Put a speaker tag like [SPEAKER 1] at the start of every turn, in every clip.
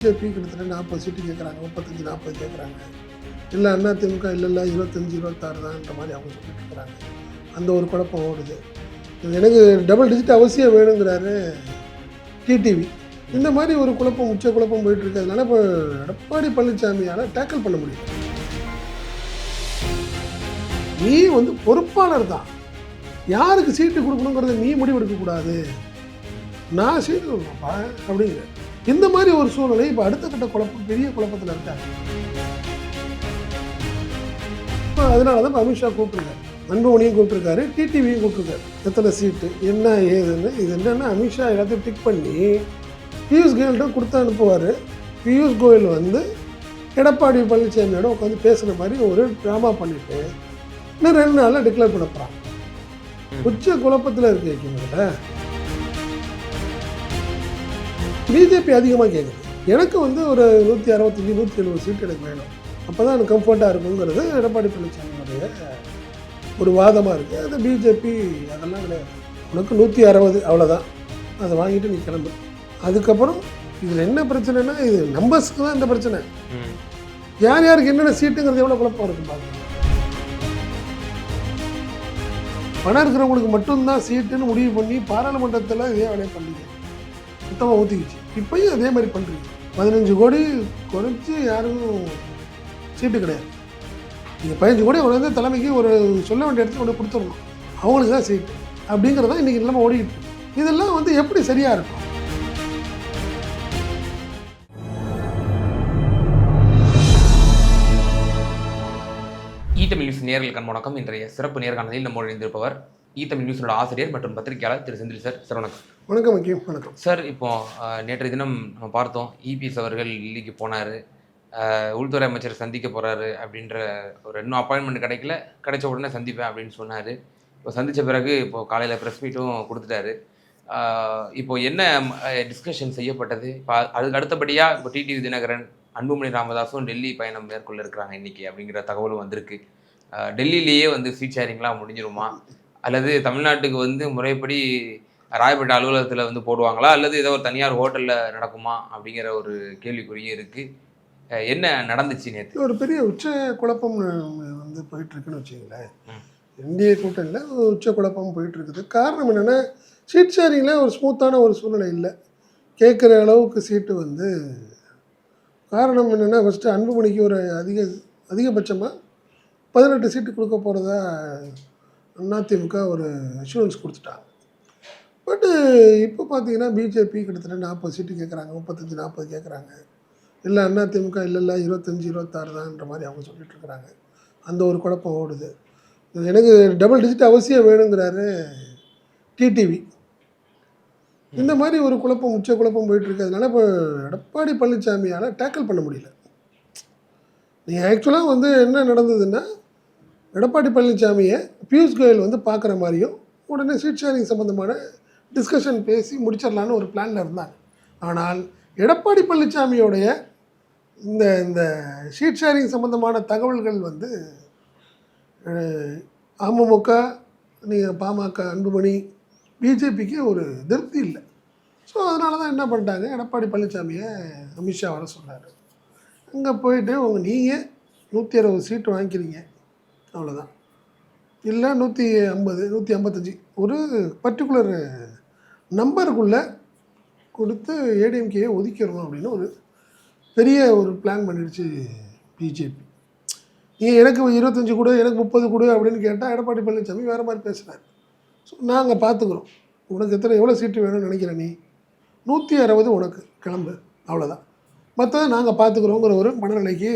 [SPEAKER 1] BJP கிட்டத்தட்ட 40 சீட்டு கேட்குறாங்க, 35-40 கேட்குறாங்க. இல்லை அதிமுக இல்லை 25-26 தான்ன்ற மாதிரி அவங்க சொல்லிட்டு இருக்கிறாங்க. அந்த ஒரு குழப்பம் ஓடுது. எனக்கு டபுள் டிஜிட் அவசியம் வேணுங்கிறாரு டிடிவி. இந்த மாதிரி ஒரு குழப்பம், உச்ச குழப்பம் போயிட்டு இருக்கிறதுனால இப்போ எடப்பாடி பழனிசாமியால் டேக்கிள் பண்ண முடியும். நீ பொறுப்பாளர் தான், யாருக்கு சீட்டு கொடுக்கணுங்கிறத நீ முடிவெடுக்கக்கூடாது, நான் சீட்டு கொடுப்பா அப்படிங்கிற இந்த மாதிரி ஒரு சூழ்நிலை இப்போ அடுத்த கட்ட குழப்பம், பெரிய குழப்பத்தில் இருக்காங்க. இப்போ அதனால தான் அமித்ஷா கூப்பிட்டுருக்காரு, அன்புமணியும் கூப்பிட்டுருக்காரு, டிடிவியும் கூப்பிட்டுருக்காரு. எத்தனை சீட்டு என்ன ஏதுன்னு இது என்னென்னா அமித்ஷா எல்லாத்தையும் டிக் பண்ணி பியூஷ் கோயல்கிட்ட கொடுத்து அனுப்புவார். பியூஷ் கோயல் எடப்பாடி பழனிசாமியோட உட்காந்து பேசுகிற மாதிரி ஒரு ட்ராமா பண்ணிவிட்டு இன்னும் 2 நாளில் டிக்ளேர் பண்ண போகிறாங்க. உச்ச குழப்பத்தில் இருக்கு வைக்கணும்ல. பிஜேபி அதிகமாக கேட்குது, எனக்கு ஒரு 165-170 சீட்டு எனக்கு வேணும், அப்போ தான் எனக்கு கம்ஃபர்ட்டாக இருக்குங்கிறது எடப்பாடி பழனிசாமியோடைய ஒரு வாதமாக இருக்குது. அது பிஜேபி அதெல்லாம் கிடையாது, உனக்கு 160 அவ்வளோதான், அதை வாங்கிட்டு நீ கிளம்பு. அதுக்கப்புறம் இதில் என்ன பிரச்சனைனா, இது நம்பர்ஸ்க்கு தான் இந்த பிரச்சனை. யார் யாருக்கு என்னென்ன சீட்டுங்கிறது எவ்வளோ குழப்பம் இருக்கும் பாருங்க. பணம் இருக்கிறவங்களுக்கு மட்டும்தான் சீட்டுன்னு முடிவு பண்ணி பாராளுமன்றத்தில் இதே வேலையை பண்ணீங்க, சுத்தமாக ஊற்றிக்கிச்சு. இப்போயும் அதே மாதிரி பண்ணுறீங்க. 15 கோடி குறைச்சி யாரும் சீட்டு கிடையாது. நீங்கள் 15 கோடி ஒரு தலைமைக்கு ஒரு சொல்ல வேண்டிய இடத்துல கொண்டு கொடுத்துடணும், அவங்களுக்கு தான் சீட்டு அப்படிங்கிறது தான் இன்றைக்கி இல்லாமல் ஓடிக்கிட்டு இருக்கு. இதெல்லாம் எப்படி சரியாக இருக்கும்?
[SPEAKER 2] ஈ-தமிழ் நியூஸ் நேயர்களுக்கு வணக்கம். இன்றைய சிறப்பு நேர்காணலில் நம்ம இணைந்திருப்பவர் ஈ-தமிழ் நியூஸோட ஆசிரியர் மற்றும் பத்திரிகையாளர் திரு செந்தில் சார். சார் வணக்கம்.
[SPEAKER 1] வணக்கம் வக்கீல். வணக்கம்
[SPEAKER 2] சார். இப்போ நேற்றைய தினம் நம்ம பார்த்தோம், இபிஎஸ் அவர்கள் டெல்லிக்கு போனார், உள்துறை அமைச்சர் சந்திக்க போகிறாரு அப்படின்ற ஒரு இன்னும் அப்பாயின்மெண்ட் கிடைச்ச உடனே சந்திப்பேன் அப்படின்னு சொன்னார். இப்போ சந்தித்த பிறகு இப்போ காலையில் ப்ரெஸ் மீட்டும் கொடுத்துட்டாரு. இப்போ என்ன டிஸ்கஷன் செய்யப்பட்டது? இப்போ அதுக்கு அடுத்தபடியாக இப்போ டிடிவி தினகரன், அன்புமணி ராமதாஸும் டெல்லி பயணம் மேற்கொள்ள இருக்கிறாங்க இன்றைக்கி அப்படிங்கிற தகவலும் வந்திருக்கு. டெல்லியிலேயே சீட் ஷேரிங்லாம் முடிஞ்சிருமா, அல்லது தமிழ்நாட்டுக்கு முறைப்படி ராயப்பேட்டை அலுவலகத்தில் போடுவாங்களா, அல்லது ஏதோ ஒரு தனியார் ஹோட்டலில் நடக்குமா அப்படிங்கிற ஒரு கேள்விக்குறியே இருக்குது. என்ன நடந்துச்சு நேற்று?
[SPEAKER 1] ஒரு பெரிய உச்ச குழப்பம் போயிட்டுருக்குன்னு வச்சுங்களேன். இந்திய கூட்டணியில் உச்ச குழப்பம் போயிட்டுருக்குது. காரணம் என்னென்னா, சீட் ஷேரிங்கில் ஒரு ஸ்மூத்தான ஒரு சூழ்நிலை இல்லை, கேட்குற அளவுக்கு சீட்டு காரணம் என்னென்னா, ஃபஸ்ட்டு அன்புமணிக்கு ஒரு அதிகபட்சமாக 18 சீட்டு கொடுக்க போகிறதா அதிமுக ஒரு அஷூரன்ஸ் கொடுத்துட்டாங்க. பட்டு இப்போ பார்த்தீங்கன்னா பிஜேபி கிட்டத்தட்ட 40 சீட்டு கேட்குறாங்க, 35-40 கேட்குறாங்க. இல்லை அதிமுக இல்லை 25-26 தான்ன்ற மாதிரி அவங்க சொல்லிட்டு இருக்கிறாங்க. அந்த ஒரு குழப்பம் ஓடுது. எனக்கு டபுள் டிஜிட் அவசியம் வேணுங்கிறாரு டிடிவி. இந்த மாதிரி ஒரு குழப்பம், உச்ச குழப்பம் போயிட்டு இருக்கிறதுனால இப்போ எடப்பாடி பழனிசாமியால் டேக்கிள் பண்ண முடியல. நீங்கள் ஆக்சுவலாக என்ன நடந்ததுன்னா, எடப்பாடி பழனிசாமியை பியூஷ் கோயல் பார்க்குற மாதிரியும் உடனே சீட் ஷேரிங் சம்மந்தமான டிஸ்கஷன் பேசி முடிச்சிடலான்னு ஒரு பிளானில் இருந்தாங்க. ஆனால் எடப்பாடி பழனிசாமியோடைய இந்த சீட் ஷேரிங் சம்மந்தமான தகவல்கள் அமமுக, நீங்கள் பாமக, அன்புமணி, பிஜேபிக்கு ஒரு திருப்தி இல்லை. ஸோ அதனால தான் என்ன பண்ணிட்டாங்க, எடப்பாடி பழனிசாமியை அமித்ஷா வர சொன்னார். அங்கே போயிட்டு நீங்கள் 160 சீட்டு வாங்கிக்கிறீங்க, அவ்வளோதான், இல்லை 150-155 ஒரு பர்டிகுலர் நம்பருக்குள்ளே கொடுத்து ஏடிஎம்கேயை ஒதுக்கிடணும் அப்படின்னு ஒரு பெரிய ஒரு பிளான் பண்ணிடுச்சு பிஜேபி. நீங்கள் எனக்கு 25 கொடு, எனக்கு 30 கொடு அப்படின்னு கேட்டால் எடப்பாடி பழனிசாமி வேறு மாதிரி பேசுகிறார். ஸோ நாங்கள் பார்த்துக்குறோம், உனக்கு எவ்வளோ சீட்டு வேணும்னு நினைக்கிற, நீ 160 உனக்கு கிளம்பு, அவ்வளோதான், மற்றதை நாங்கள் பார்த்துக்குறோங்கிற ஒரு மனநிலைக்கு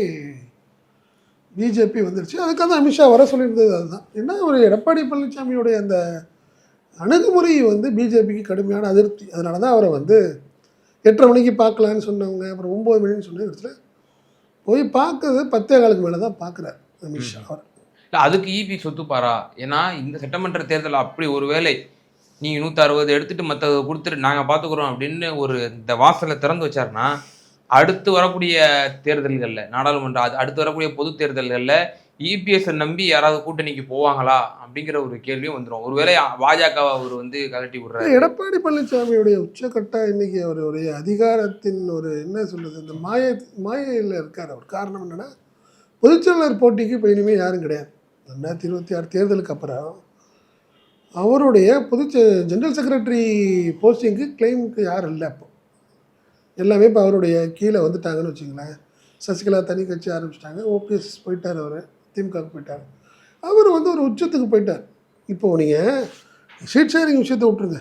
[SPEAKER 1] பிஜேபி வந்துருச்சு. அதுக்காக தான் அமித்ஷா வர சொல்லியிருந்தது. அதுதான் என்ன, ஒரு எடப்பாடி பழனிசாமியோடைய அந்த அணுகுமுறை பிஜேபிக்கு கடுமையான அதிருப்தி. அதனால தான் அவரை 8:30 மணிக்கு பார்க்கலான்னு சொன்னவங்க, அப்புறம் 9 மணின்னு சொன்ன இடத்துல போய் பார்க்குறது 10:15 மேலே தான் பார்க்குறாரு அமித்ஷா. அவர்
[SPEAKER 2] இல்லை அதுக்கு இபி சொத்துப்பாரா? ஏன்னா இந்த சட்டமன்ற தேர்தல் அப்படி ஒரு வேளை நீங்கள் 160 எடுத்துகிட்டு மற்ற கொடுத்துட்டு நாங்கள் பார்த்துக்குறோம் அப்படின்னு ஒரு இந்த வாசலை திறந்து வச்சாருன்னா, அடுத்து வரக்கூடிய தேர்தல்களில், நாடாளுமன்ற அடுத்து வரக்கூடிய பொது தேர்தல்களில் இபிஎஸ் நம்பி யாராவது கூட்டணிக்கு போவாங்களா அப்படிங்கிற ஒரு கேள்வியும் வந்துடும். ஒருவேளை பாஜக அவர் வந்து கலட்டி விடுறாரு.
[SPEAKER 1] எடப்பாடி பழனிசாமியுடைய உச்சக்கட்ட இன்னைக்கு அவருடைய அதிகாரத்தின் ஒரு என்ன சொல்றது, இந்த மாயையில் இருக்கார் அவர். காரணம் என்னன்னா, பொதுச்செயலாளர் போட்டிக்கு இப்போ இனிமேல் யாரும் கிடையாது. 2026 தேர்தலுக்கு அப்புறம் அவருடைய ஜெனரல் செக்ரட்டரி போஸ்டிங்க்கு கிளைமுக்கு யாரும் இல்லை. அப்போ எல்லாமே இப்போ அவருடைய கீழே வந்துட்டாங்கன்னு வச்சுங்களேன். சசிகலா தனி கட்சி ஆரம்பிச்சிட்டாங்க. ஓபிஎஸ் போயிட்டார், அவர் திமுகவுக்கு போயிட்டார். அவர் வந்து ஒரு உச்சத்துக்கு போயிட்டார். இப்போது நீங்கள் சீட் ஷேரிங் விஷயத்தை விட்டுருங்க,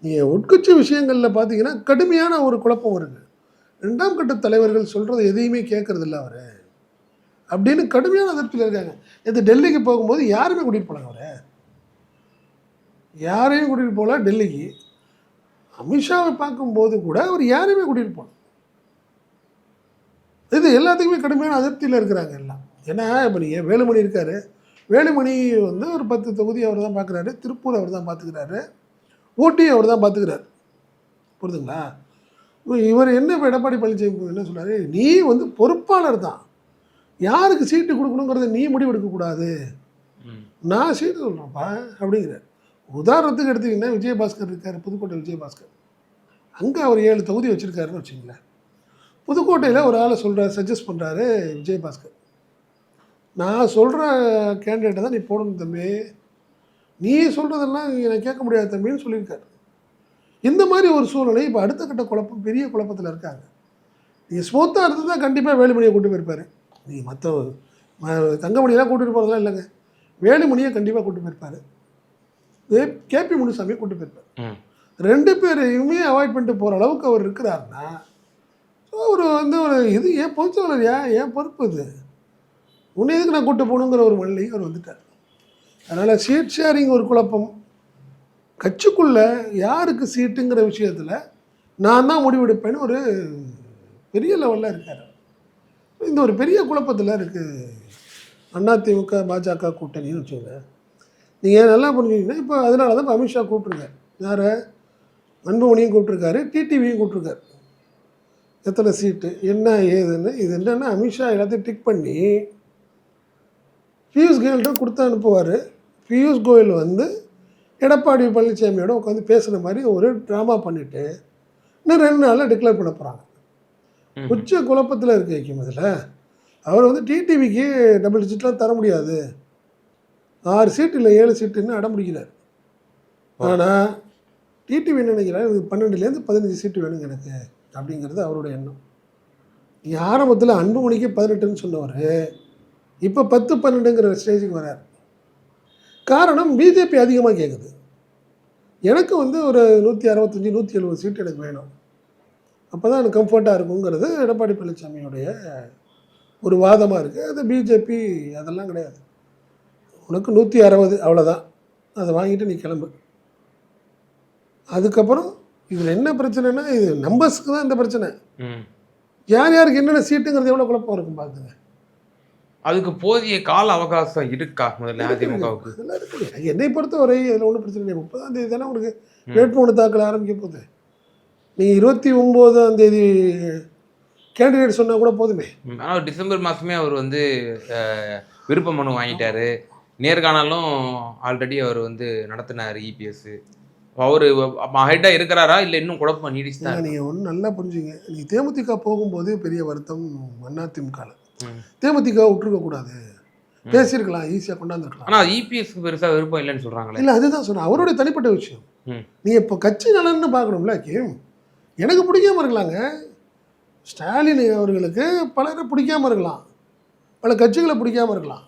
[SPEAKER 1] நீங்கள் உட்கட்சி விஷயங்களில் பார்த்தீங்கன்னா கடுமையான ஒரு குழப்பம் வருது. 2ஆம் கட்ட தலைவர்கள் சொல்கிறது எதையுமே கேட்கறதில்ல அவர் அப்படின்னு கடுமையான அதிருப்தியில் இருக்காங்க. இது டெல்லிக்கு போகும்போது யாருமே கூட்டிகிட்டு போனாங்க, அவரை யாரையும் கூட்டிகிட்டு போகல. டெல்லிக்கு அமித்ஷாவை பார்க்கும்போது கூட அவர் யாரையுமே கூட்டிகிட்டு போகல. இது எல்லாத்துக்குமே கடுமையான அதிருப்தியில் இருக்கிறாங்க எல்லாம். ஏன்னா இப்போ நீங்கள் வேலுமணி இருக்கார், வேலுமணி வந்து ஒரு 10 தொகுதி அவர் தான் பார்க்குறாரு, திருப்பூர் அவர் தான் பார்த்துக்கிறாரு, ஊட்டி அவர் தான் பார்த்துக்கிறார். புரியுதுங்களா? இவர் என்ன இப்போ எடப்பாடி பழனிசாமி என்ன சொல்கிறாரு, நீ வந்து பொறுப்பாளர் தான், யாருக்கு சீட்டு கொடுக்கணுங்கிறத நீ முடிவெடுக்கக்கூடாது, நான் சீட்டு சொல்கிறேன்ப்பா அப்படிங்கிறார். உதாரணத்துக்கு எடுத்திங்கன்னா விஜயபாஸ்கர் இருக்கார், புதுக்கோட்டை விஜயபாஸ்கர். அங்கே அவர் 7 தொகுதி வச்சுருக்காருன்னு வச்சுங்களேன். புதுக்கோட்டையில் ஒரு ஆளை சொல்கிறார், சஜஸ்ட் பண்ணுறாரு விஜயபாஸ்கர், நான் சொல்கிற கேண்டிடேட்டை தான் நீ போடணும் தம்பி, நீ சொல்கிறதெல்லாம் எனக்கு கேட்க முடியாது தம்பின்னு சொல்லியிருக்காரு. இந்த மாதிரி ஒரு சூழ்நிலை இப்போ அடுத்த கட்ட குழப்பம், பெரிய குழப்பத்தில் இருக்காங்க. நீங்கள் ஸ்மூத்தாக இருந்து தான் கண்டிப்பாக வேலுமணியை கூட்டு போயிருப்பார். நீங்கள் மற்ற தங்கமணியெல்லாம் கூட்டிகிட்டு போகிறதெல்லாம் இல்லைங்க, வேலுமணியை கண்டிப்பாக கூட்டு போயிருப்பார், கேபி முனுசாமியை கூட்டு போயிருப்பார். 2 பேரையுமே அவாய்ட் பண்ணிட்டு போகிற அளவுக்கு அவர் இருக்கிறாருன்னா அவர் வந்து ஒரு இது ஏன் பொதுச்செயலாளர், ஏன் பொறுப்பு இது, உன்னை எதுக்கு நான் கூட்டு போகணுங்கிற ஒரு மனநிலைக்கு அவர் வந்துட்டார். அதனால் சீட் ஷேரிங் ஒரு குழப்பம், கட்சிக்குள்ளே யாருக்கு சீட்டுங்கிற விஷயத்தில் நான் தான் முடிவெடுப்பேன்னு ஒரு பெரிய லெவலில் இருக்கார். இந்த ஒரு பெரிய குழப்பத்தில் இருக்குது அதிமுக பாஜக கூட்டணின்னு வச்சுங்க. நீங்கள் நல்லா புரிஞ்சுக்கிங்கன்னா இப்போ அதனால தான் இப்போ அமித்ஷா கூப்பிட்ருக்காரு, யாரை, அன்புமணியும் கூப்பிட்ருக்காரு, டிடிவியும் கூப்பிட்ருக்காரு. எத்தனை சீட்டு என்ன ஏதுன்னு இது என்னென்னா அமித்ஷா எல்லாத்தையும் டிக் பண்ணி பியூஷ் கோயல்கிட்ட கொடுத்து அனுப்புவார். பியூஷ் கோயல் வந்து எடப்பாடி பழனிசாமியோட உட்காந்து பேசுகிற மாதிரி ஒரு ட்ராமா பண்ணிவிட்டு இன்னும் 2 நாளில் டிக்ளேர் பண்ண போகிறாங்க. உச்ச குழப்பத்தில் இருக்க வைக்கும். இதில் அவர் வந்து டிடிவிக்கு டபுள் டிஜிட்லாம் தர முடியாது, 6 சீட்டு இல்லை 7 சீட்டுன்னு அடம் பிடிக்கிறார். ஆனால் டிடிவி என்ன நினைக்கிறார், எனக்கு 12லேருந்து 15 சீட்டு வேணுங்க எனக்கு அப்படிங்கிறது அவருடைய எண்ணம். நீங்கள் ஆரம்பத்தில் அன்புமணிக்கு 18ன்னு சொன்னவர் இப்போ 10-12ங்கிற ஸ்டேஜுக்கு வரார். காரணம் பிஜேபி அதிகமாக கேட்குது, எனக்கு வந்து ஒரு 165-170 சீட்டு எனக்கு வேணும், அப்போ தான் எனக்கு கம்ஃபர்ட்டாக இருக்குங்கிறது எடப்பாடி பழனிசாமியுடைய ஒரு வாதமாக இருக்குது. அது பிஜேபி அதெல்லாம் கிடையாது, உனக்கு 160 அவ்வளோதான், அதை வாங்கிட்டு நீ கிளம்பு. அதுக்கப்புறம் இதில் என்ன பிரச்சனைனா, இது நம்பர்ஸ்க்கு தான் இந்த பிரச்சனை, யார் யாருக்கு என்னென்ன சீட்டுங்கிறது எவ்வளோ குழப்பம் இருக்கும் பார்த்துங்க.
[SPEAKER 2] அதுக்கு போதிய கால அவகாசம் இருக்கா முதல்ல அதிமுகவுக்கு?
[SPEAKER 1] அதெல்லாம் இருக்குது. என்னை பொறுத்தவரை இதில் ஒன்றும் பிரச்சனை இல்லை. 30ஆம் தேதி தானே உங்களுக்கு வேட்புமனு தாக்கல் ஆரம்பிக்க போகுது. நீங்கள் 29ஆம் தேதி கேண்டிடேட் சொன்னால் கூட போதுமே.
[SPEAKER 2] ஆனால் டிசம்பர் மாதமே அவர் வந்து விருப்ப மனு வாங்கிட்டாரு, நேர்காணலும் ஆல்ரெடி அவர் வந்து நடத்தினார் இபிஎஸ். அவர் ஹெட்டாக இருக்கிறாரா இல்லை இன்னும் குழப்பம் நீடிச்சுதான்?
[SPEAKER 1] நீங்கள் ஒன்றும் நல்லா புரிஞ்சுங்க, நீங்கள் தேமுதிக போகும்போது பெரிய வருத்தம் அதிமுகவில், தேமுதிக விட்டுருக்கக்கூடாது, பேசியிருக்கலாம், ஈஸியாக கொண்டாந்துருக்கலாம்.
[SPEAKER 2] ஆனால் இபிஎஸ்க்கு பெருசாக விருப்பம் இல்லைன்னு சொல்கிறாங்களே.
[SPEAKER 1] இல்லை, அதுதான் சொன்னேன், அவருடைய தனிப்பட்ட விஷயம். நீங்கள் இப்போ கட்சி நலன்னு பார்க்கணும்ல. எனக்கு பிடிக்காம இருக்கலாங்க, ஸ்டாலின் அவர்களுக்கு பலரை பிடிக்காம இருக்கலாம், பல கட்சிகளை பிடிக்காம இருக்கலாம்.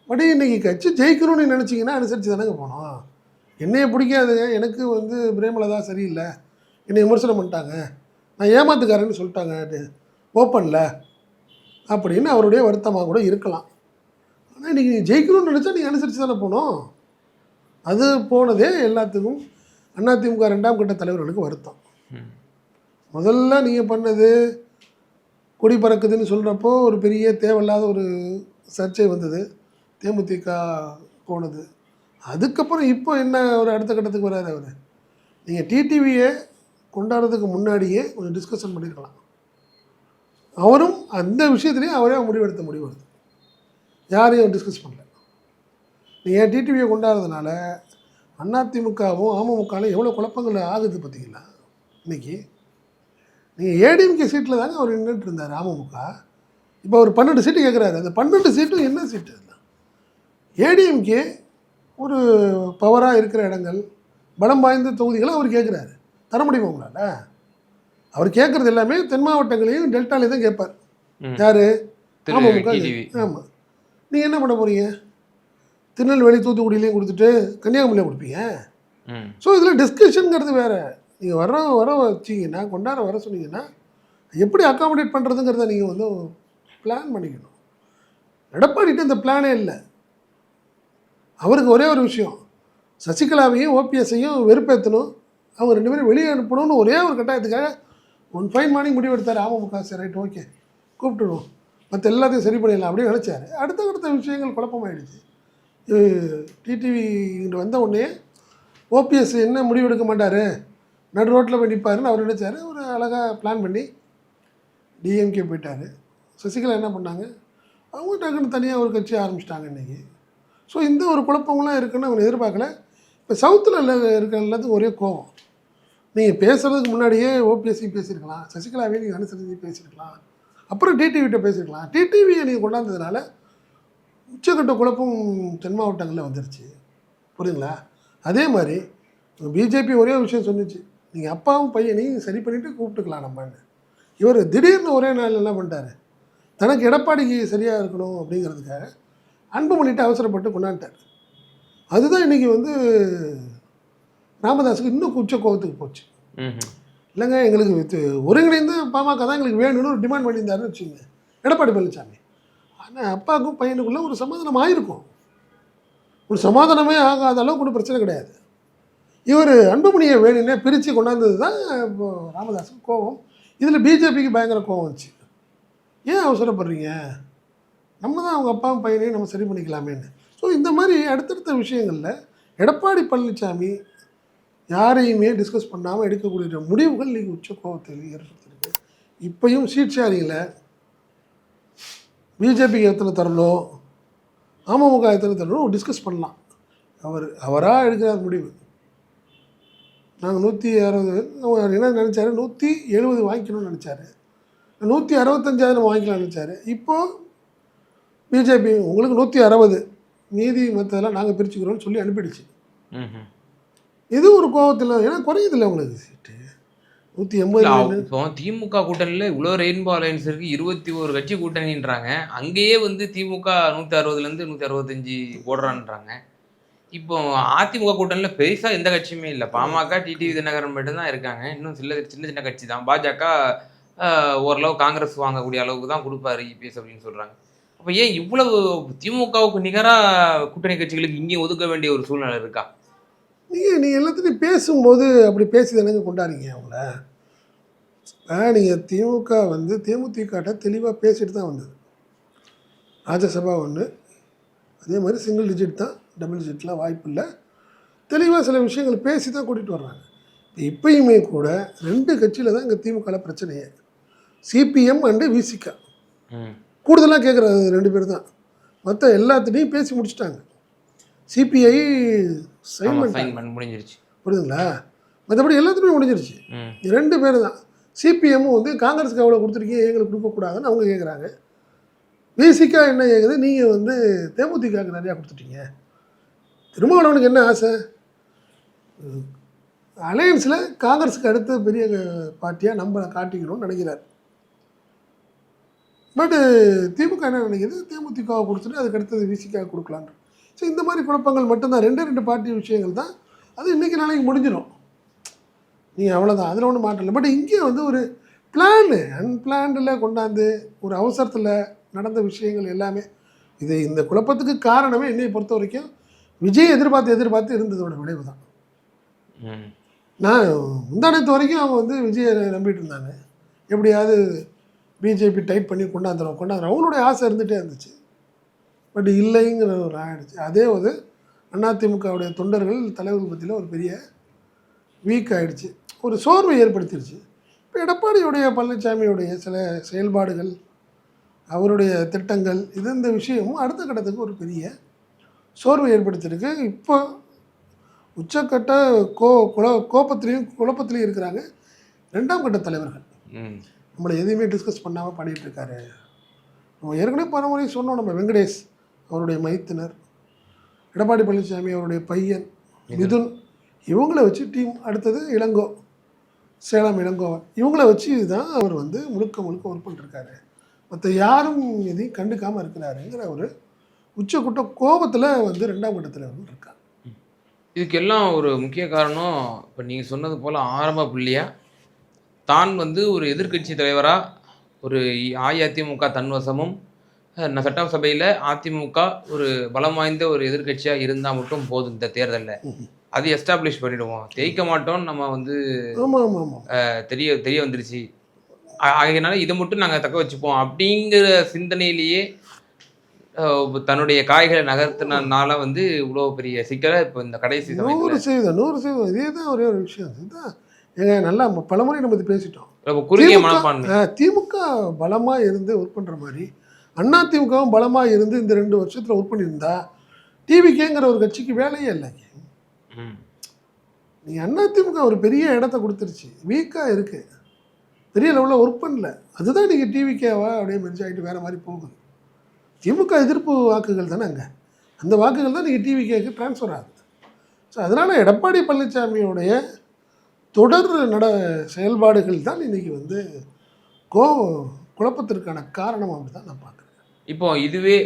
[SPEAKER 1] பட் இன்னைக்கு கட்சி ஜெயிக்கணும்னு நினச்சிங்கன்னா அனுசரித்து தானேங்க போனோம். என்னைய பிடிக்காதுங்க, எனக்கு வந்து பிரேமலதா சரியில்லை, என்னை விமர்சனம் பண்ணிட்டாங்க, நான் ஏமாத்துக்காரன்னு சொல்லிட்டாங்க ஓப்பனில் அப்படின்னு அவருடைய வருத்தமாக கூட இருக்கலாம். ஆனால் இன்றைக்கி நீ ஜெயிக்கணும்னு நினச்சா நீங்கள் அனுசரித்து தானே போகணும். அது போனதே எல்லாத்துக்கும் அதிமுக 2ஆம் கட்ட தலைவர்களுக்கு வருத்தம். முதல்ல நீங்கள் பண்ணது கொடி பறக்குதுன்னு சொல்கிறப்போ ஒரு பெரிய தேவையில்லாத ஒரு சர்ச்சை வந்தது, தேமுதிக போனது. அதுக்கப்புறம் இப்போ என்ன ஒரு அடுத்த கட்டத்துக்கு வராது அவர். நீங்கள் டிடிவியை கொண்டாடுறதுக்கு முன்னாடியே கொஞ்சம் டிஸ்கஷன் பண்ணியிருக்கலாம். அவரும் அந்த விஷயத்துலேயே அவரே முடிவெடுத்த முடிவு வருது. யாரையும் டிஸ்கஸ் பண்ணல. நீங்கள் டிடிவியை கொண்டாடுறதுனால அதிமுகவும் அமமுகவும் எவ்வளோ குழப்பங்கள் ஆகுது பார்த்தீங்களா இன்றைக்கி. நீங்கள் ஏடிஎம்கே சீட்டில் தாங்க அவர் நின்றுட்டு இருந்தார் அமமுக. இப்போ அவர் 12 சீட்டு கேட்குறாரு. அந்த 12 சீட்டும் என்ன சீட்டு? ஏடிஎம்கே ஒரு பவராக இருக்கிற இடங்கள், பலம் வாய்ந்த தொகுதிகளை அவர் கேட்குறாரு. தர முடியுமா உங்களால்? அவர் கேட்குறது எல்லாமே தென் மாவட்டங்களையும் டெல்டாலையும் தான் கேட்பார். யார்? அமமுக. ஆமாம். நீங்கள் என்ன பண்ண போகிறீங்க? திருநெல்வேலி தூத்துக்குடியிலையும் கொடுத்துட்டு கன்னியாகுமரியில் கொடுப்பீங்க. ஸோ இதில் டிஸ்கஷனுங்கிறது வேறு. நீங்கள் வர வச்சிங்கன்னா, கொண்டாட வர சொன்னீங்கன்னா எப்படி அக்காமடேட் பண்ணுறதுங்கிறத நீங்கள் வந்து பிளான் பண்ணிக்கணும். எடப்பாடிட்டு இந்த பிளானே இல்லை. அவருக்கு ஒரே ஒரு விஷயம், சசிகலாவையும் ஓபிஎஸ்ஸையும் வெறுப்பேற்றணும், அவங்க 2 பேரும் வெளியே அனுப்பணும்னு ஒரே ஒரு கட்டாயத்துக்காக ஃபைன் மார்னிங் முடிவு எடுத்தார் அமமுக. சரி, ரைட், ஓகே, கூப்பிட்டுடும், மற்ற எல்லாத்தையும் சரி பண்ணிடலாம் அப்படின்னு நினச்சார். அடுத்த விஷயங்கள் குழப்பமாயிடுச்சு. டிடிவி இங்கே வந்த உடனே ஓபிஎஸ் என்ன முடிவு எடுக்க மாட்டார், நடு ரோட்டில் போய் நிற்பாருன்னு அவர் நினச்சார். ஒரு அழகாக பிளான் பண்ணி டிஎம்கே போயிட்டார். சசிகலா என்ன பண்ணாங்க, அவங்க டக்குன்னு தனியாக ஒரு கட்சி ஆரம்பிச்சிட்டாங்க இன்றைக்கி. ஸோ இந்த ஒரு குழப்பங்கள்லாம் இருக்குன்னு அவங்க எதிர்பார்க்கல. இப்போ சவுத்தில் இருக்கிற எல்லாத்துக்கும் ஒரே கோவம். நீங்கள் பேசுகிறதுக்கு முன்னாடியே ஓபிஎஸ்சி பேசியிருக்கலாம், சசிகலாவே நீங்கள் அனுசரித்து பேசியிருக்கலாம், அப்புறம் டிடிவிட்ட பேசியிருக்கலாம். டிடிவியை நீங்கள் கொண்டாந்ததுனால உச்சக்கட்ட குழப்பம் தென் மாவட்டங்களில் வந்துருச்சு. புரியுதுங்களா? அதே மாதிரி பிஜேபி ஒரே விஷயம் சொன்னிச்சு, நீங்கள் அப்பாவும் பையனையும் சரி பண்ணிவிட்டு கூப்பிட்டுக்கலாம் நம்மன்னு. இவர் திடீர்னு ஒரே நாள் என்ன பண்ணிட்டார், தனக்கு எடப்பாடிக்கு சரியாக இருக்கணும் அப்படிங்கிறதுக்காக அன்புமணிட்டு அவசரப்பட்டு கொண்டாண்டார். அதுதான் இன்றைக்கி வந்து ராமதாஸுக்கு இன்னும் உச்ச கோபத்துக்கு போச்சு. இல்லைங்க, எங்களுக்கு ஒருங்கிணைந்து பாமக தான் எங்களுக்கு வேணும்னு ஒரு டிமாண்ட் பண்ணியிருந்தாருன்னு வச்சுங்க எடப்பாடி பழனிசாமி. ஆனால் அப்பாவுக்கும் பையனுக்குள்ளே ஒரு சமாதானம் ஆகிருக்கும். ஒரு சமாதானமே ஆகாத அளவுக்கு ஒன்றும் பிரச்சனை கிடையாது. இவர் அன்புமணியை வேணுன்னே பிரித்து கொண்டாந்தது தான் இப்போ ராமதாஸுக்கு கோபம். இதில் பிஜேபிக்கு பயங்கர கோபம் வந்துச்சு. ஏன் அவசரப்படுறீங்க, நம்ம தான் அவங்க அப்பாவும் பையனையும் நம்ம சரி பண்ணிக்கலாமேன்னு. ஸோ இந்த மாதிரி அடுத்தடுத்த விஷயங்களில் எடப்பாடி பழனிசாமி யாரையுமே டிஸ்கஸ் பண்ணாமல் எடுக்கக்கூடிய முடிவுகள் இன்றைக்கி உச்ச கோபத்தை ஏற்படுத்திருக்கு. இப்போயும் சீட் ஷேரிங்கில் பிஜேபிக்கு எத்தனை தரணும், அமமுக எத்தனை தரணும் டிஸ்கஸ் பண்ணலாம். அவராக எடுக்கிற முடிவு. நாங்கள் 160 என்ன நினச்சாரு, 170 வாங்கிக்கணும்னு நினச்சாரு, 165 நம்ம வாங்கிக்கலாம்னு நினச்சாரு. இப்போது பிஜேபி உங்களுக்கு 160 மீதி மற்றதெல்லாம் நாங்கள் பிரிச்சுக்கிறோம்னு சொல்லி அனுப்பிடுச்சு. இது ஒரு கோபத்தில், ஏன்னா குறையுதில்லை உங்களுக்கு சீட்டு 180.
[SPEAKER 2] இப்போ திமுக கூட்டணியில் இவ்வளோ ரெயின்போ அலையன்ஸ் இருக்குது, 21 கட்சி கூட்டணின்றாங்க. அங்கேயே வந்து திமுக 160லேருந்து 165 போடுறான்றாங்க. இப்போ அதிமுக கூட்டணியில் பெருசாக எந்த கட்சியுமே இல்லை. பாமக, டிடிவி தினகரன் மட்டும்தான் இருக்காங்க. இன்னும் சின்ன சின்ன கட்சி தான். பாஜக ஓரளவு காங்கிரஸ் வாங்கக்கூடிய அளவுக்கு தான் கொடுப்பாரு இபிஎஸ் அப்படின்னு சொல்கிறாங்க. அப்போ ஏன் இவ்வளவு திமுகவுக்கு நிகராக கூட்டணி கட்சிகளுக்கு இங்கேயும் ஒதுக்க வேண்டிய ஒரு சூழ்நிலை இருக்கா?
[SPEAKER 1] நீங்கள் எல்லாத்துலையும் பேசும்போது அப்படி பேசி தானங்க கொண்டாடுறீங்க அவங்கள. நீங்கள் திமுக வந்து தேமுதிகட்ட தெளிவாக பேசிட்டு தான் வந்தது. ராஜ்யசபா ஒன்று, அதே மாதிரி சிங்கிள் டிஜிட் தான், டபுள் டிஜிட்லாம் வாய்ப்பு இல்லை. தெளிவாக சில விஷயங்கள் பேசி தான் கூட்டிகிட்டு வர்றாங்க. இப்பயுமே கூட 2 கட்சியில் தான் இங்கே திமுகவில் பிரச்சனையே, சிபிஎம் அண்டு விசிகா. கூடுதலாக கேட்குறது 2 பேர் தான். மற்ற எல்லாத்துலேயும் பேசி முடிச்சுட்டாங்க. சிபிஐ சைன் முடிஞ்சிருச்சு, புரியுதுங்களா? மற்றபடி எல்லாத்துலேயும் முடிஞ்சிருச்சு. 2 பேர் தான். சிபிஎம்மும் வந்து காங்கிரஸுக்கு எவ்வளோ கொடுத்துருக்கீங்க, எங்களுக்கு கொடுக்கக்கூடாதுன்னு அவங்க கேட்குறாங்க. விசிகா என்ன கேட்குது, நீங்கள் வந்து தேமுதிகவுக்கு நிறையா கொடுத்துட்டீங்க. திருமாவளவனுக்கு என்ன ஆசை, அலையன்ஸில் காங்கிரஸுக்கு அடுத்த பெரிய பார்ட்டியாக நம்ம காட்டிக்கணும்னு நினைக்கிறார். பட்டு திமுக என்ன நினைக்கிது, தேமுதிகவை கொடுத்துட்டு அதுக்கு அடுத்தது விசிகா கொடுக்கலான்னு. ஸோ இந்த மாதிரி குழப்பங்கள் மட்டும்தான். 2 பார்ட்டி விஷயங்கள் தான். அது இன்றைக்கி நாளைக்கு முடிஞ்சிடும். நீங்கள் அவ்வளோதான், அதில் ஒன்றும் மாற்றலை. பட் இங்கே வந்து ஒரு பிளானு அன்பிளான்டில் கொண்டாந்து ஒரு அவசரத்தில் நடந்த விஷயங்கள் எல்லாமே இந்த குழப்பத்துக்கு காரணமே என்னை பொறுத்த வரைக்கும் விஜய் எதிர்பார்த்து இருந்ததோட விளைவு தான். நான் முந்தானத்து வரைக்கும் அவங்க வந்து விஜயை நம்பிட்டு இருந்தாங்க, எப்படியாவது பிஜேபி டைட் பண்ணி கொண்டாந்துடும் அவங்களுடைய ஆசை இருந்துகிட்டே இருந்துச்சு. பட் இல்லைங்கிற ஒரு ஆகிடுச்சு. அதே ஒரு அதிமுகவுடைய தொண்டர்கள் தலைவர்கள் பற்றியில் ஒரு பெரிய வீக் ஆகிடுச்சு, ஒரு சோர்வை ஏற்படுத்திடுச்சு. இப்போ எடப்பாடியுடைய பழனிசாமியுடைய சில செயல்பாடுகள் அவருடைய திட்டங்கள் இந்த விஷயமும் அடுத்த கட்டத்துக்கு ஒரு பெரிய சோர்வை ஏற்படுத்தியிருக்கு. இப்போ உச்சக்கட்ட கோபத்திலையும் குழப்பத்திலையும் இருக்கிறாங்க 2ஆம் கட்ட தலைவர்கள். நம்மளை எதையுமே டிஸ்கஸ் பண்ணாமல் பண்ணிகிட்டு இருக்காரு. நம்ம ஏற்கனவே பல முறை சொன்னோம், நம்ம வெங்கடேஷ் அவருடைய மைத்துனர், எடப்பாடி பழனிசாமி அவருடைய பையன் மிதுன், இவங்கள வச்சு டீம். அடுத்தது இளங்கோ, சேலம் இளங்கோவன், இவங்கள வச்சு தான் அவர் முழுக்க ஒர்க் பண்ணிருக்காரு. மற்ற யாரும் எதையும் கண்டுக்காமல் இருக்கிறாருங்கிற ஒரு உச்சக்கூட்ட கோபத்தில் 2ஆம் கட்ட தலைவர்கள் இருக்காங்க.
[SPEAKER 2] இதுக்கெல்லாம் ஒரு முக்கிய காரணம் இப்போ நீங்கள் சொன்னது போல் ஆரம்ப புள்ளியாக தான் ஒரு எதிர்க்கட்சி தலைவராக ஒரு அஇஅதிமுக தன்வசமும் சட்டசபையில் அதிமுக ஒரு பலம் வாய்ந்த ஒரு எதிர்க்கட்சியாக இருந்தால் மட்டும் போதும். இந்த தேர்தலில் அது எஸ்டாப்ளிஷ் பண்ணிடுவோம், ஜெயிக்க மாட்டோம்னு நம்ம தெரிய வந்துருச்சு. அதனால இதை மட்டும் நாங்கள் தக்க வச்சுப்போம் அப்படிங்கிற சிந்தனையிலேயே தன்னுடைய காய்களை நகர்த்தினால இவ்வளோ பெரிய சிக்கலை இப்போ இந்த கடைசி
[SPEAKER 1] 100% இதே தான் ஒரே ஒரு விஷயம். இதுதான் ஏங்க, நல்லா பலமுறை நம்ம இது பேசிட்டோம்.
[SPEAKER 2] குறுகிய மனப்பான்மை.
[SPEAKER 1] திமுக பலமாக இருந்து ஒர்க் பண்ணுற மாதிரி அதிமுகவும் பலமாக இருந்து இந்த 2 வருஷத்தில் ஒர்க் பண்ணியிருந்தா டிவிகேங்கிற ஒரு கட்சிக்கு வேலையே இல்லைங்க. நீங்கள் அதிமுக ஒரு பெரிய இடத்த கொடுத்துருச்சு, வீக்காக இருக்குது, பெரிய லெவலில் ஒர்க் பண்ணல. அதுதான் நீங்கள் டிவிகேவா அப்படியே மெர்ஜ் ஆகிட்டு வேறு மாதிரி போகுது. திமுக எதிர்ப்பு வாக்குகள் தானே அங்கே, அந்த வாக்குகள் தான் நீங்கள் டிவிகேக்கு ட்ரான்ஸ்ஃபர் ஆகுது. ஸோ அதனால் எடப்பாடி பழனிசாமியோடைய தொடர் செயல்பாடுகள் தான் இன்றைக்கி குழப்பத்திற்கான காரணம் அப்படி தான் நான் பார்க்குறேன்.
[SPEAKER 2] இப்போ இதுவே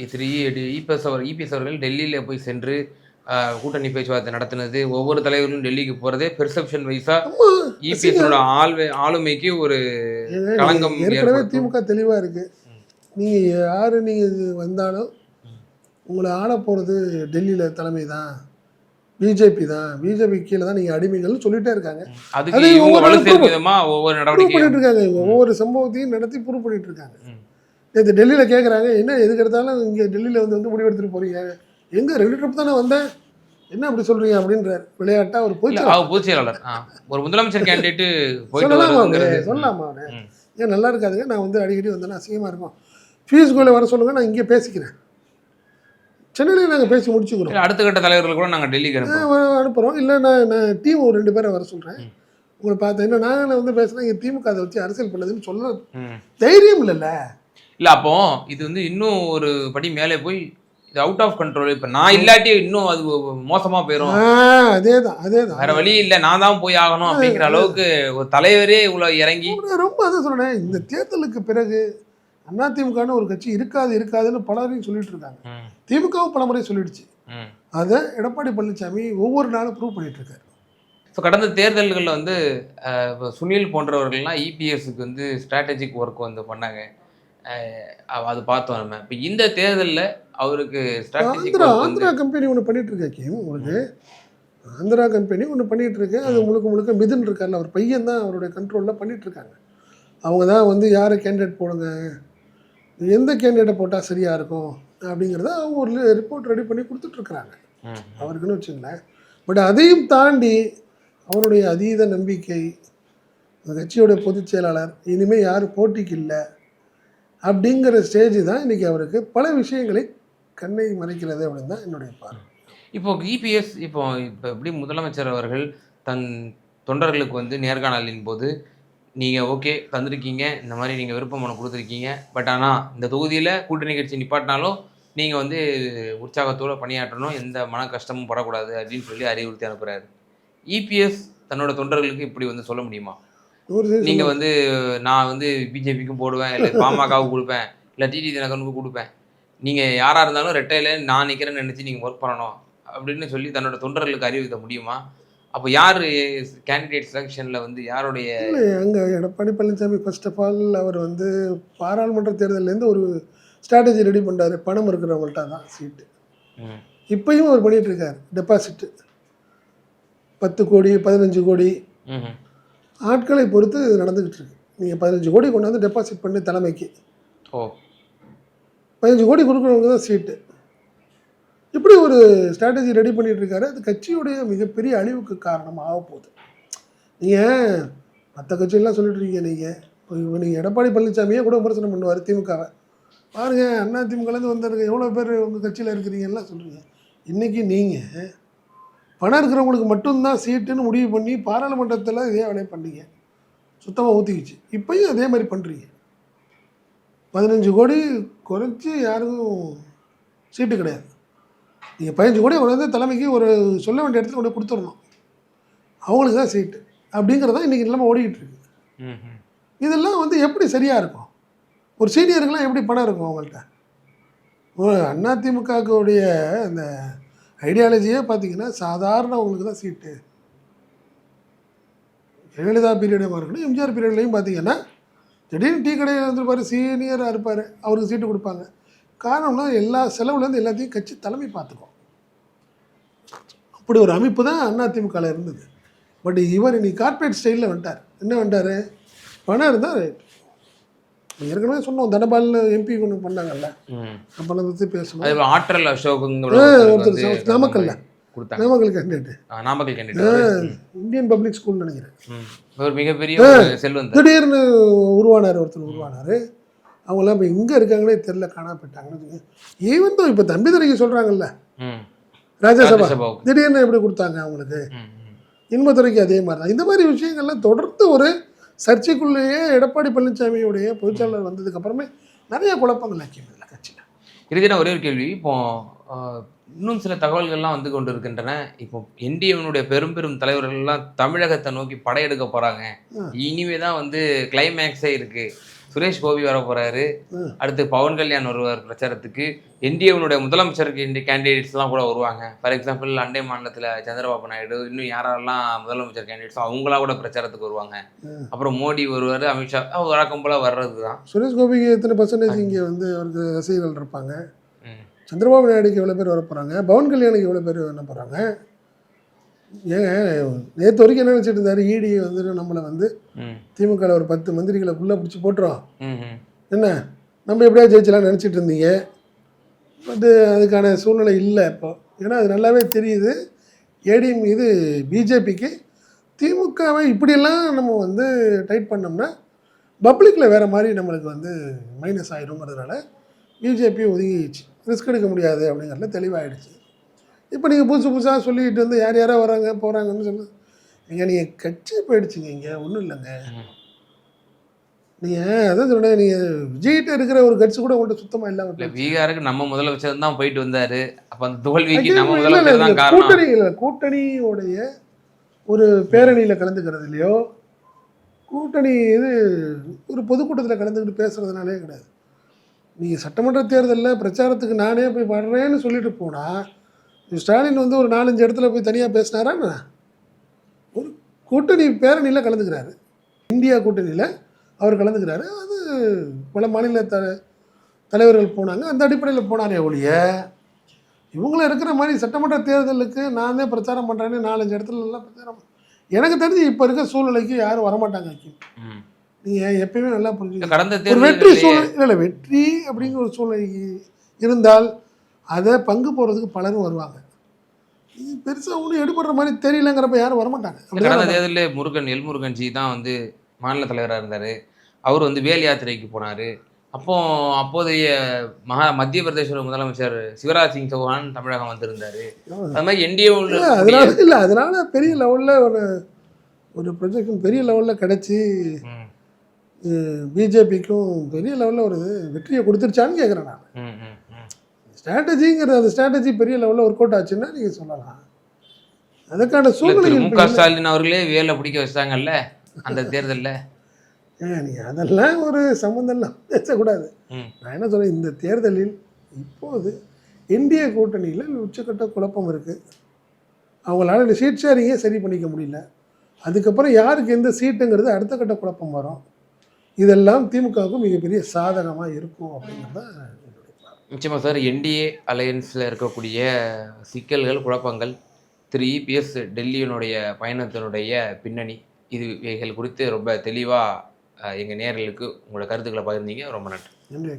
[SPEAKER 2] இபிஎஸ் அவர்கள் டெல்லியில் போய் சென்று கூட்டணி பேச்சுவார்த்தை நடத்தினது, ஒவ்வொரு தலைவர்களும் டெல்லிக்கு போகிறதே பெர்செப்ஷன் வைஸாக இபிஎஸோட ஆளுமைக்கு ஒரு களங்கம்.
[SPEAKER 1] ஏற்கனவே திமுக தெளிவாக இருக்குது, நீங்கள் யார் நீங்கள் வந்தாலும் உங்களை ஆள போகிறது டெல்லியில் தலைமை தான், பிஜேபி தான், பிஜேபி கீழே தான் நீங்கள் அடிமைகள்னு சொல்லிகிட்டே இருக்காங்க.
[SPEAKER 2] அது ஒவ்வொரு
[SPEAKER 1] பண்ணிட்டு இருக்காங்க. ஒவ்வொரு சம்பவத்தையும் நடத்தி ப்ரூவ் பண்ணிட்டு இருக்காங்க. நேற்று டெல்லியில் கேட்குறாங்க, என்ன எதுக்கு எடுத்தாலும் இங்கே டெல்லியில் முடிவு எடுத்துகிட்டு போகிறீங்க, எங்கே 2 ட்ரிப் தானே வந்தேன், என்ன அப்படி சொல்கிறீங்க அப்படின்றார். விளையாட்டாக ஒரு
[SPEAKER 2] பொதுச் செயலாளர், ஒரு முதலமைச்சர் கேண்டிடேட்டு
[SPEAKER 1] சொல்லலாமா அவரு? ஏன் நல்லா இருக்காதுங்க, நான் அடிக்கடி வந்தேன்னா அசிங்கமாக இருக்கும், ஃபீஸ் கோயில வர சொல்லுங்கள், நான் இங்கே பேசிக்கிறேன், சென்னையிலேயே நாங்கள் பேசி முடிச்சுக்கிறோம்,
[SPEAKER 2] அடுத்த கட்ட தலைவர்கள் கூட நாங்கள் டெல்லிக்கு
[SPEAKER 1] அனுப்புகிறோம், இல்லை நான் டீம் ஒரு 2 பேரை வர சொல்கிறேன், உங்களை பார்த்தேன், என்ன நாங்கள் பேசுகிறேன், இங்கே திமுக அதை வச்சு அரசியல் பண்ணதுன்னு சொல்ல தைரியம் இல்லைல்ல.
[SPEAKER 2] இல்லை, அப்போ இது இன்னும் ஒரு படி மேலே போய் இது அவுட் ஆஃப் கண்ட்ரோல், இப்போ நான் இல்லாட்டி இன்னும் அது மோசமாக போயிடும்.
[SPEAKER 1] அதேதான்
[SPEAKER 2] வேற வழி இல்லை, நான் தான் போய் ஆகணும் அப்படிங்கிற அளவுக்கு ஒரு தலைவரே இவ்வளோ இறங்கி
[SPEAKER 1] ரொம்ப அதான் சொல்கிறேன். இந்த தேர்தலுக்கு பிறகு அதிமுகன்னு ஒரு கட்சி இருக்காதுன்னு பலரையும் சொல்லிட்டு இருக்காங்க, திமுகவும் பல முறை சொல்லிடுச்சு. அதை எடப்பாடி பழனிசாமி ஒவ்வொரு நாளும் ப்ரூவ் பண்ணிட்டு இருக்காரு.
[SPEAKER 2] ஸோ கடந்த தேர்தல்களில் சுனில் போன்றவர்கள்லாம் இபிஎஸ்க்கு ஸ்ட்ராட்டஜிக் ஒர்க் பண்ணாங்க, அது பார்த்தோம் நம்ம. இப்போ இந்த தேர்தலில் அவருக்கு
[SPEAKER 1] ஆந்திரா கம்பெனி ஒன்று பண்ணிட்டு இருக்கேன், உங்களுக்கு ஆந்திரா கம்பெனி ஒன்று பண்ணிட்டு இருக்கு, அது முழுக்க மிதுன் இருக்கார்ல, அவர் பையன் தான் அவருடைய கண்ட்ரோலில் பண்ணிட்டு இருக்காங்க. அவங்க தான் யாரை கேண்டிடேட் போடுங்க, எந்த கேண்டிடேட்டை போட்டால் சரியாக இருக்கும் அப்படிங்கிறத அவங்க ஒரு ரிப்போர்ட் ரெடி பண்ணி கொடுத்துட்ருக்குறாங்க அவருக்குன்னு வச்சுங்களேன். பட் அதையும் தாண்டி அவருடைய அதீத நம்பிக்கை, கட்சியோடைய பொதுச் செயலாளர் இனிமேல் யாரும் போட்டிக்கு இல்லை அப்படிங்கிற ஸ்டேஜ் தான் இன்றைக்கி அவருக்கு பல விஷயங்களை கண்ணை மறைக்கிறது அப்படின்னு தான் என்னுடைய பார்வை.
[SPEAKER 2] இப்போ இபிஎஸ் இப்போ எப்படி முதலமைச்சர் அவர்கள் தன் தொண்டர்களுக்கு நேர்காணலின் போது நீங்கள் ஓகே தந்திருக்கீங்க, இந்த மாதிரி நீங்கள் விருப்ப மனு கொடுத்துருக்கீங்க, பட் ஆனால் இந்த தொகுதியில் கூட்டணி கட்சி நிப்பாட்டினாலும் நீங்கள் உற்சாகத்தோடு பணியாற்றணும், எந்த மன கஷ்டமும் படக்கூடாது அப்படின்னு சொல்லி அறிவுறுத்தி அனுப்புகிறாரு. இபிஎஸ் தன்னோட தொண்டர்களுக்கு இப்படி சொல்ல முடியுமா? நீங்கள் நான் பிஜேபிக்கும் போடுவேன், இல்லை பாமகவுக்கு கொடுப்பேன், இல்லை டிடி தினகரனுக்கு கொடுப்பேன், நீங்கள் யாராக இருந்தாலும் ரெட்டையில் நான் நிற்கிறேன்னு நினச்சி நீங்கள் ஒர்க் பண்ணணும் அப்படின்னு சொல்லி தன்னோட தொண்டர்களுக்கு அறிவிக்க முடியுமா? அப்போ யார் கேண்டிடேட் செலெக்ஷனில் யாருடைய
[SPEAKER 1] அங்கே Edappadi Palaniswami first of all அவர் பாராளுமன்ற தேர்தலேருந்து ஒரு ஸ்ட்ராட்டஜி ரெடி பண்ணுறாரு, பணம் இருக்கிறவங்கள்ட்ட தான் சீட்டு. இப்பயும் அவர் பண்ணிகிட்டு இருக்கார், டெபாசிட்டு 10 கோடி 15 கோடி ஆட்களை பொறுத்து நடந்துக்கிட்டு இருக்கு. நீங்கள் 15 கோடி கொண்டாந்து டெபாசிட் பண்ணி தலைமைக்கு 15 கோடி கொடுக்குறவங்க தான் சீட்டு. இப்படி ஒரு ஸ்ட்ராட்டஜி ரெடி பண்ணிகிட்டு இருக்காரு. அது கட்சியுடைய மிகப்பெரிய அழிவுக்கு காரணமாக போகுது. நீங்கள் மற்ற கட்சியெல்லாம் சொல்லிட்டு இருக்கீங்க, நீங்கள் எடப்பாடி பழனிசாமியே கூட விமர்சனம் பண்ணுவார் திமுகவை, பாருங்கள் அதிமுகலேருந்து வந்தாருங்க எவ்வளோ பேர் உங்கள் கட்சியில் இருக்கிறீங்கலாம் சொல்கிறீங்க. இன்றைக்கி நீங்கள் பணம் இருக்கிறவங்களுக்கு மட்டும்தான் சீட்டுன்னு முடிவு பண்ணி பாராளுமன்றத்தில் இதே வேலையை பண்ணீங்க, சுத்தமாக ஊற்றிக்கிச்சு. இப்போயும் அதே மாதிரி பண்ணுறீங்க. 15 கோடி குறைச்சி யாருக்கும் சீட்டு கிடையாது. நீங்கள் 15 கோடி கொண்டு வந்து தலைமைக்கு ஒரு சொல்ல வேண்டிய இடத்துல கொண்டு கொடுத்துடணும், அவங்களுக்கு தான் சீட்டு அப்படிங்கிறதான் இன்றைக்கி நிலைமை ஓடிக்கிட்டு இருக்கு. இதெல்லாம் வந்து எப்படி சரியாக இருக்கும்? ஒரு சீனியருக்கெல்லாம் எப்படி பணம் இருக்கும் அவங்கள்ட்ட? ஒரு அதிமுகவுடைய அந்த ஐடியாலஜியே பார்த்தீங்கன்னா சாதாரணவங்களுக்கு தான் சீட்டு. ஜெயலலிதா பீரியடாக இருக்கணும், எம்ஜிஆர் பீரியட்லையும் பார்த்தீங்கன்னா திடீர்னு டீ கடையில் வந்துருப்பார், சீனியராக இருப்பார், அவருக்கு சீட்டு கொடுப்பாங்க. காரணம்னா எல்லா செலவுலேருந்து எல்லாத்தையும் கட்சி தலைமை பார்த்துக்கும். அப்படி ஒரு அமைப்பு தான் அதிமுகவில் இருந்தது. பட் இவர் இன்னைக்கு கார்ப்பரேட் ஸ்டைலில் வந்துட்டார். என்ன வந்துட்டார்? பணம் இருந்தால் ரைட். ஏற்கனவே சொன்னோம், தனபால் எம்பி ஒன்று பண்ணாங்கல்ல, அப்போ பற்றி பேசணும்.
[SPEAKER 2] ஆற்றல் அசோக்குங்கிற
[SPEAKER 1] ஒருத்தர் நாமக்கல்ல
[SPEAKER 2] கொடுத்தாங்க,
[SPEAKER 1] Namakkal candidate,
[SPEAKER 2] Namakkal candidate,
[SPEAKER 1] Indian public school நினைக்கிறேன்.
[SPEAKER 2] ஒரு மிகப்பெரிய செல்வம்.
[SPEAKER 1] திடீர்னு உருவானார், ஒருத்தர் உருவானார். அவங்களாம் இப்போ எங்கே இருக்காங்களே தெரில, காணா போயிட்டாங்கன்னு. ஈவன் தான் இப்போ தம்பிதுரைக்கு சொல்கிறாங்கல்ல, ராஜ்யசபா திடீர்னு எப்படி கொடுத்தாங்க அவங்களுக்கு, இன்பத்துறைக்கு அதே மாதிரி தான். இந்த மாதிரி விஷயங்கள்லாம் தொடர்ந்து ஒரு சர்ச்சைக்குள்ளேயே எடப்பாடி பழனிசாமியுடைய பொதுச்செயலாளர் வந்ததுக்கப்புறமே நிறைய குழப்பங்கள் ஆக்கியதில்லை கட்சியில்.
[SPEAKER 2] இறுதியான ஒரே ஒரு கேள்வி, இப்போ இன்னும் சில தகவல்கள்லாம் வந்து கொண்டு இருக்கின்றன. இப்போ என்டிஏனுடைய பெரும் பெரும் தலைவர்கள்லாம் தமிழகத்தை நோக்கி படையெடுக்க போகிறாங்க, இனிமே தான் வந்து கிளைமேக்ஸே இருக்குது. சுரேஷ் கோபி வர போகிறாரு, அடுத்து பவன் கல்யாண் வருவார் பிரச்சாரத்துக்கு, என்டிஏனுடைய முதலமைச்சருக்கு கேண்டிடேட்ஸ்லாம் கூட வருவாங்க. ஃபார் எக்ஸாம்பிள் அண்டை மாநிலத்தில் சந்திரபாபு நாயுடு, இன்னும் யாரெல்லாம் முதலமைச்சர் கேண்டிடேட்ஸோ அவங்களாம் கூட பிரச்சாரத்துக்கு வருவாங்க. அப்புறம் மோடி வருவார், அமித்ஷா வழக்கம் போல் வர்றது தான்.
[SPEAKER 1] சுரேஷ் கோபிக்கு எத்தனை பர்சன்டேஜ் இங்கே வந்து அவருக்கு ரசிகர்கள் இருப்பாங்க? சந்திரபாபு நாயுடுக்கு எவ்வளோ பேர் வர போகிறாங்க? பவன் கல்யாணுக்கு எவ்வளோ பேர் என்ன போகிறாங்க? ஏங்க நேற்று வரைக்கும் என்ன நினச்சிட்டு இருந்தார், இடி வந்து நம்மளை வந்து திமுகவில் ஒரு 10 மந்திரிகளை உள்ளே பிடிச்சி போட்டுரும், என்ன நம்ம எப்படியா ஜெயிச்சலாம்னு நினச்சிட்டு இருந்தீங்க. பட்டு அதுக்கான சூழ்நிலை இல்லை இப்போ. ஏன்னா அது நல்லாவே தெரியுது, ஏடிஎம் இது பிஜேபிக்கு திமுகவை இப்படியெல்லாம் நம்ம வந்து டைட் பண்ணோம்னா பப்ளிக்கில் வேறு மாதிரி நம்மளுக்கு வந்து மைனஸ் ஆகிடுங்கிறதுனால பிஜேபி ஒதுங்கிடுச்சு, ரிஸ்க் எடுக்க முடியாது அப்படிங்கிறதுல தெளிவாகிடுச்சு. இப்போ நீங்கள் புதுசாக சொல்லிக்கிட்டு வந்து யார் யாரோ வராங்க போகிறாங்கன்னு சொல்லு. நீங்கள் கட்சி போயிடுச்சுங்க, இங்கே ஒன்றும் இல்லைங்க. நீங்கள் அதான் சொல்ல, நீங்கள் விஜய்கிட்ட இருக்கிற ஒரு கட்சி கூட உங்கள்கிட்ட சுத்தமாக இல்லாமல்.
[SPEAKER 2] பீகாருக்கு நம்ம முதலமைச்சர் தான் போயிட்டு வந்தார், அப்போ அந்த தோல்விக்கு நம்ம முதலமைச்சர் தான் காரணம்.
[SPEAKER 1] கூட்டணி இல்லை, கூட்டணியோடைய ஒரு பேரணியில் கலந்துக்கிறது இல்லையோ, கூட்டணி இது ஒரு பொதுக்கூட்டத்தில் கலந்துக்கிட்டு பேசுகிறதுனாலே கிடையாது. நீங்கள் சட்டமன்ற தேர்தலில் பிரச்சாரத்துக்கு நானே போய் வர்றேன்னு சொல்லிட்டு போனால், ஸ்டாலின் வந்து ஒரு 4-5 இடத்துல போய் தனியாக பேசினாரான்னு ஒரு கூட்டணி பேரணியில் கலந்துக்கிறாரு, இந்தியா கூட்டணியில் அவர் கலந்துக்கிறாரு. அது பல மாநில தலைவர்கள் போனாங்க, அந்த அடிப்படையில் போனாரே ஒழிய இவங்களும் இருக்கிற மாதிரி சட்டமன்ற தேர்தலுக்கு நான் தான் பிரச்சாரம் பண்ணுறேன்னு 4-5 இடத்துலலாம் பிரச்சாரம் எனக்கு தெரிஞ்சு இப்போ இருக்க சூழ்நிலைக்கு யாரும் வரமாட்டாங்க. நீங்கள் எப்பயுமே நல்லா புரிஞ்சுக்க,
[SPEAKER 2] கடந்த
[SPEAKER 1] ஒரு வெற்றி சூழ்நிலை இல்லை, வெற்றி அப்படிங்கிற ஒரு சூழ்நிலை இருந்தால் அதை பங்கு போகிறதுக்கு பலரும் வருவாங்க. இது பெருசாக ஒன்றும் எடுபடுற மாதிரி தெரியலங்கிறப்ப யாரும் வரமாட்டாங்க.
[SPEAKER 2] கடந்த தேர்தலில் முருகன் எல்முருகன்ஜி தான் வந்து மாநில தலைவராக இருந்தார், அவர் வந்து வேல் யாத்திரைக்கு போனார். அப்போதைய மத்திய பிரதேச முதலமைச்சர் சிவராஜ் சிங் சௌஹான் தமிழகம் வந்திருந்தார். அது மாதிரி என்டிஏ
[SPEAKER 1] அதனால இல்லை, அதனால பெரிய லெவலில் ஒரு ப்ரொஜெக்ஷன் பெரிய லெவலில் கிடச்சி பிஜேபிக்கும் பெரிய லெவலில் ஒரு வெற்றியை கொடுத்துருச்சான்னு கேட்குறேன் நான். ஸ்ட்ராட்டஜிங்கிறது அந்த ஸ்ட்ராட்டஜி பெரிய லெவலில் ஒர்க் அவுட் ஆச்சுன்னா நீங்கள் சொல்லலாம். அதுக்கான சூழ்நிலை
[SPEAKER 2] மு.க. ஸ்டாலின் அவர்களே வேலை பிடிக்க வச்சாங்கல்ல அந்த தேர்தலில்.
[SPEAKER 1] நீங்கள் அதெல்லாம் ஒரு சம்மந்தம்லாம் பேசக்கூடாது. நான் என்ன சொல்கிறேன், இந்த தேர்தலில் இப்போது இந்திய கூட்டணியில் உச்சக்கட்ட குழப்பம் இருக்குது. அவங்களால இந்த சீட் ஷேரிங்கே சரி பண்ணிக்க முடியல. அதுக்கப்புறம் யாருக்கு எந்த சீட்டுங்கிறது அடுத்த கட்ட குழப்பம் வரும். இதெல்லாம் திமுகவுக்கு மிகப்பெரிய சாதகமாக இருக்கும் அப்படிங்கிறத
[SPEAKER 2] நிச்சயமாக சார். என்டிஏ அலையன்ஸில் இருக்கக்கூடிய சிக்கல்கள், குழப்பங்கள், இபிஎஸ் டெல்லியினுடைய பயணத்தினுடைய பின்னணி, இதுவைகள் குறித்து ரொம்ப தெளிவாக எங்கள் நேயர்களுக்கு உங்களோட கருத்துக்களை பகிர்ந்தீங்க. ரொம்ப நன்றி.
[SPEAKER 1] நன்றி.